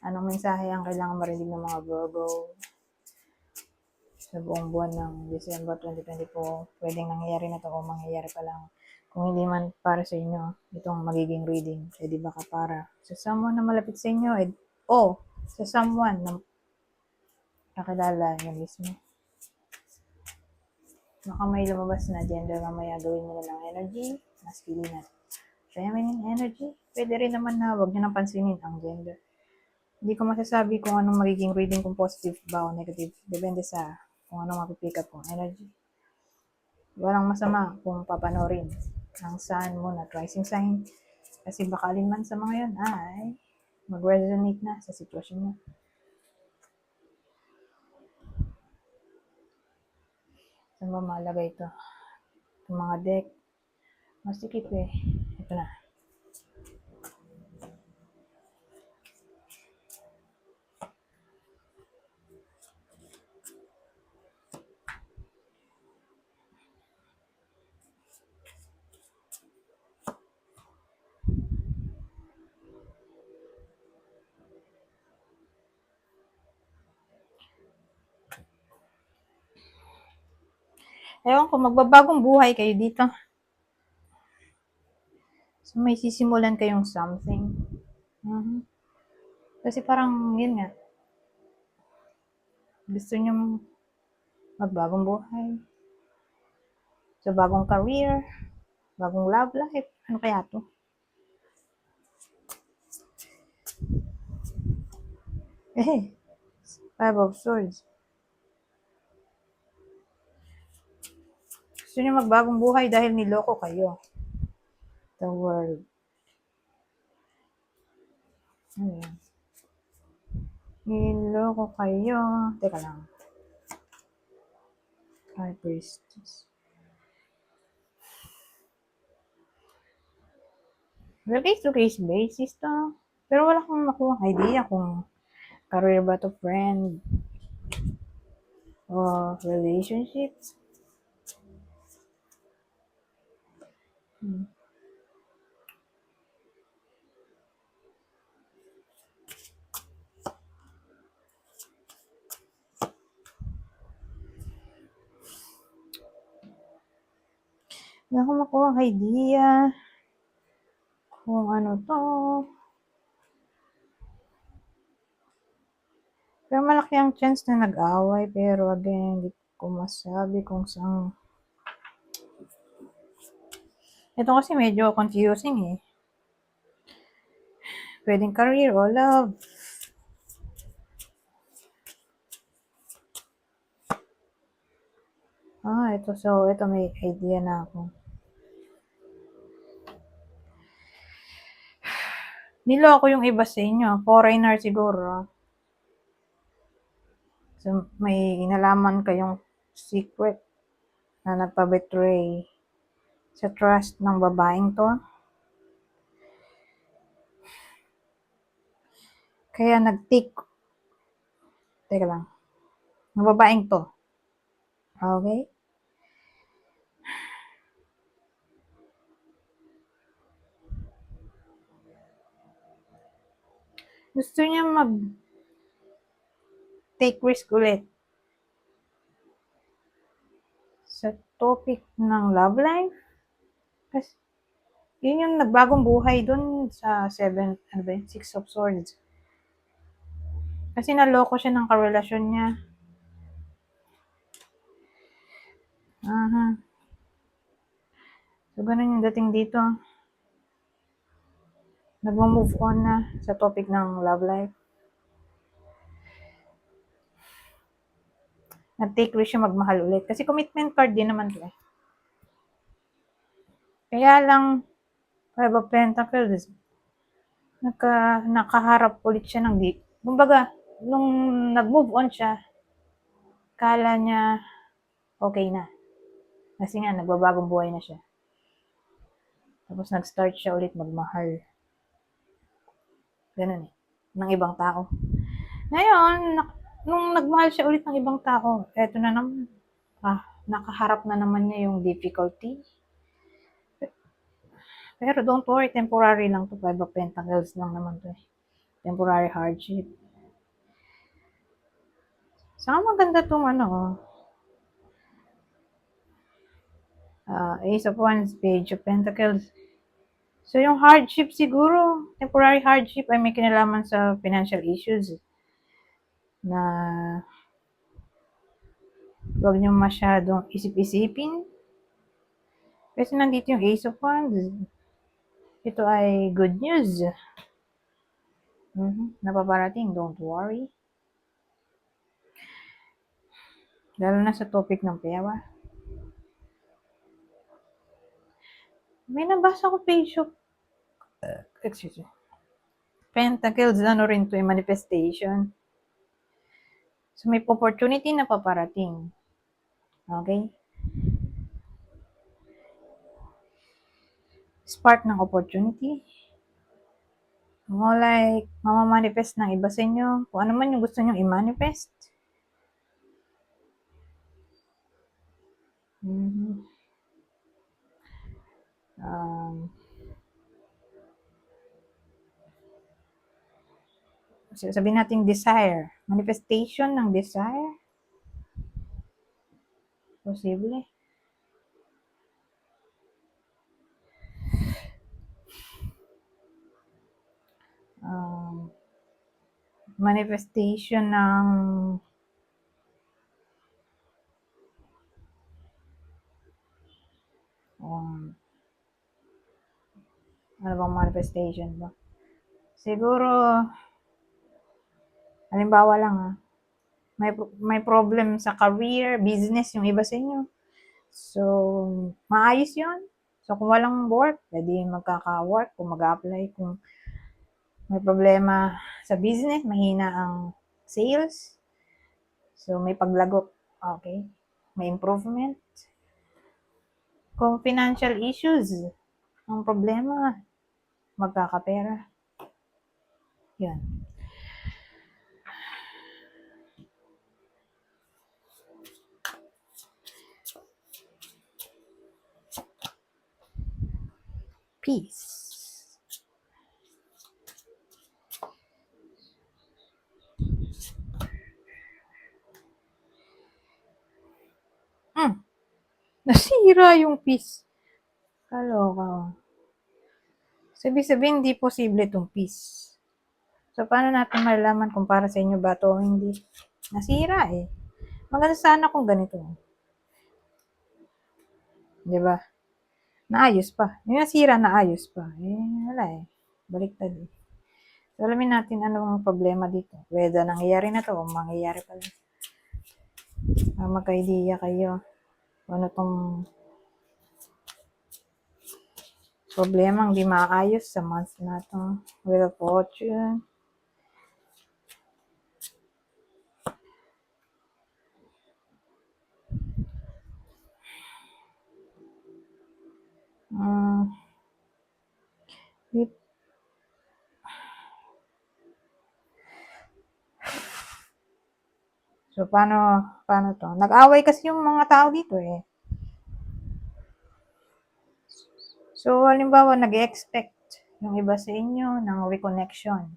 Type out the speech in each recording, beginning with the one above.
Anong mensahe ang kailangan marinig ng mga Virgo sa buong buwan ng December 2024? Pwedeng nangyayari na to o mangyayari pa lang. Kung hindi man para sa inyo, itong magiging reading, di baka para sa someone na malapit sa inyo, sa someone na nakilala nyo mismo. Baka may lumabas na gender mamaya, gawin nyo na ng energy, masculine at feminine energy. Pwede rin naman na huwag nyo nang pansinin ang gender. Hindi ko masasabi kung anong magiging reading, kung positive ba o negative. Depende sa kung anong mapipick up kong energy. Walang masama kung papanorin ang sun, moon at rising sign. Kasi baka alinman sa mga yan ay mag-resonate na sa sitwasyon nyo. Saan ba malagay ito? Itong mga deck. Masikip eh. Ito na. Ewan ko, magbabagong buhay kayo dito. So, may sisimulan kayong something. Kasi parang, yun nga, gusto nyo magbagong buhay. So, bagong career, bagong love life. Ano kaya to? Five of Swords. Gusto nyo magbagong buhay dahil niloko kayo. The world. Ano yan? Niloko kayo. Teka lang. High Priestess. Well, case-to-case basis to. Pero wala akong makuha idea kung career ba to, friend, o relationships. Wala akong makuha idea kung ano to. Pero malaki ang chance na nag-away. Pero again, hindi ko masabi kung saan. Ito kasi medyo confusing eh. Pwedeng career o love. Ito. So, ito may idea na ako. Niloko yung iba sa inyo. Foreigner siguro. So, may inalaman kayong secret na nagpa-betray sa trust ng babaeng to. Kaya teka lang, ng babaeng to. Okay? Gusto niya take risk ulit sa topic ng love life. Kasi yun yung nagbagong buhay dun sa 6 of Swords. Kasi naloko siya ng karelasyon niya. So, ganun yung dating dito. Nag-move on na sa topic ng love life. Nag-take risk siya magmahal ulit. Kasi commitment card din naman to eh. Kaya lang, Five of Pentacles, nakaharap ulit siya ng kumbaga, nung nag-move on siya, kala niya okay na. Kasi nga, nagbabagong buhay na siya. Tapos nag-start siya ulit magmahal. Ganun eh. Ng ibang tao. Ngayon, nung nagmahal siya ulit ng ibang tao, eto na naman. Nakaharap na naman niya yung difficulty. Pero don't worry, temporary lang to. Five of Pentacles lang naman to eh. temporary hardship. Saka maganda tong Ace of Wands, Page of Pentacles. So, yung hardship siguro, temporary hardship ay may kinalaman sa financial issues na huwag niyo masyadong isip-isipin. Kasi nandito yung Ace of Wands. Ito ay good news. Napaparating, don't worry. Lalo na sa topic ng pera. May nabasa ko page of Pentacles, rin to yung manifestation. So, may opportunity na paparating. Okay? Spark ng opportunity. More like, mamamanifest ng iba sa inyo. Kung ano man yung gusto nyo i-manifest. Sabihin natin desire. Manifestation ng desire. Posible. Manifestation ng ano bang manifestation ba? Siguro, halimbawa lang may problem sa career, business, yung iba sa inyo. So, maayos yun. So, kung walang work, pwede magkaka-work, kung mag-apply, kung may problema sa business, mahina ang sales. So, may paglago. Okay? May improvement. Kung financial issues, ang problema, magkakapera. Yan. Peace. Nasira yung peace. Kaloka. Sabi-sabihin, hindi posible itong peace. So, paano natin malalaman kung para sa inyo ba ito o hindi? Nasira eh. Maganda sana kung ganito. Diba? Naayos pa. Yung nasira, naayos pa. Wala eh. Baliktad eh. So, alamin natin anong problema dito. Whether nangyayari na to o mangyayari pa lang. Magka-idea kayo. Ano tong problemang di maayos sa month na to. Wheel of Fortune. So, paano to? Nag-away kasi yung mga tao dito eh. So, halimbawa, nag-expect yung iba sa inyo ng reconnection.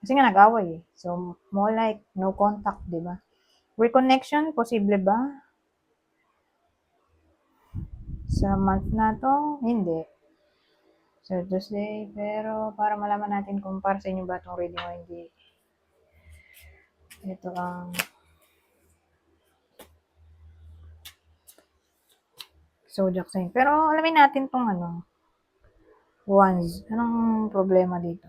Kasi nga nag-away eh. So, more like no contact, di ba? Reconnection, posible ba? Sa month na to, hindi. So, to say, pero para malaman natin kung para sa inyo ba itong reading o hindi. Ito ang zodiac sign. Pero alamin natin tong wands. Anong problema dito?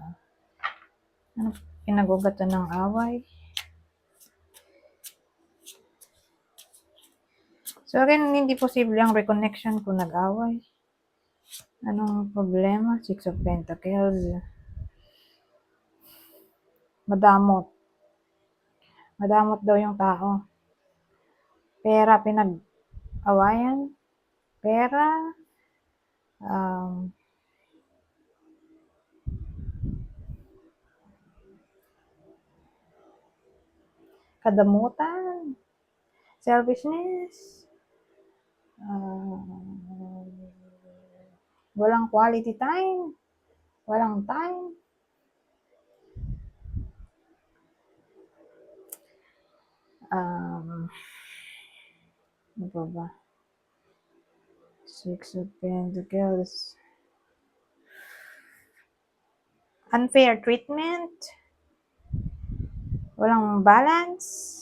Anong pinagugatan ng away? So again, hindi posible ang reconnection kung nag-away. Anong problema? Six of Pentacles. Madamot. Madamot daw yung tao. Pera pinag-awayan. Pera. Kadamutan. Selfishness. Walang quality time. Walang time. Ano pa ba? Six of Pentacles. Unfair treatment. Walang balance.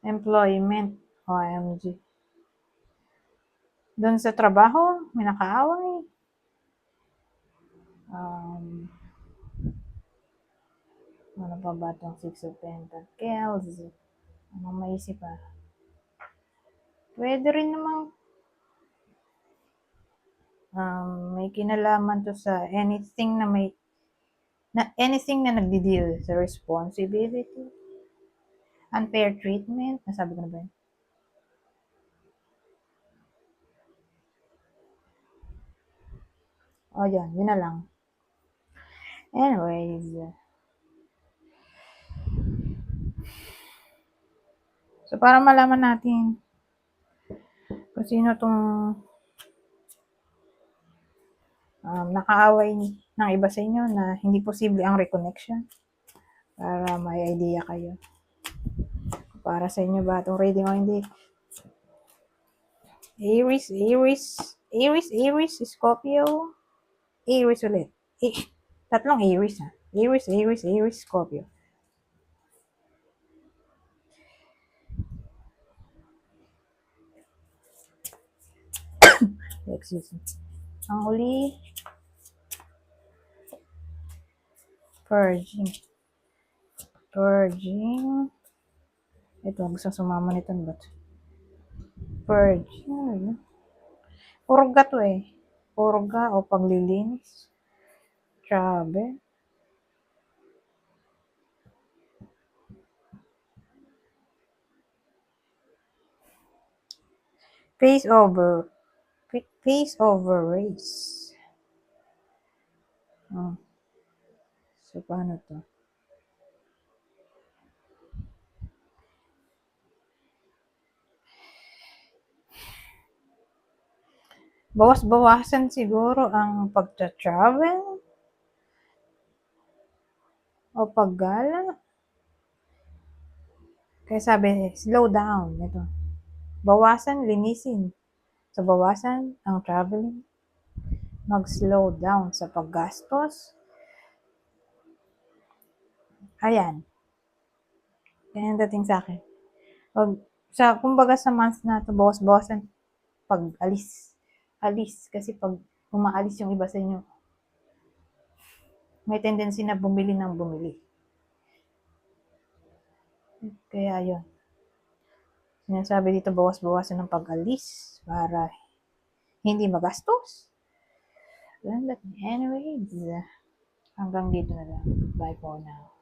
Employment. OMG. Doon sa trabaho, may nakaaway. Ano pa ba itong Six of Pentacles? Anong maisip pa? Pwede rin namang may kinalaman to sa anything na anything na nagdi-deal sa responsibility. Unfair treatment. Nasabi ko na ba yun? Yun na lang. Anyways. So, para malaman natin kung sino tong nakaaway ng iba sa inyo na hindi posible ang reconnection, para may idea kayo. Para sa inyo ba itong reading o hindi? Aries, Scorpio, Aries ulit. Tatlong Aries ha. Aries, Scorpio. Excuse me. Ang huli, Purging. Ito, gusto sumama nito ba? Purging. Purga to eh. Purga o paglilinis. Travel. Face over race. So, paano to? Bawas-bawasan siguro ang pagta-travel o paggala. Kaya sabi, slow down. Ito. Bawasan, linisin. So, bawasan ang traveling. Mag-slow down sa paggastos. Ayan. Yan ang dating sa akin. Kumbaga sa months na ito, bawas-bawasan pag-alis. Kasi pag umaalis yung iba sa inyo, may tendency na bumili ng bumili. Kaya yun. Sinasabi dito, bawas-bawasan ng pag-alis para hindi magastos. Anyways, hanggang dito na lang. Bye for now.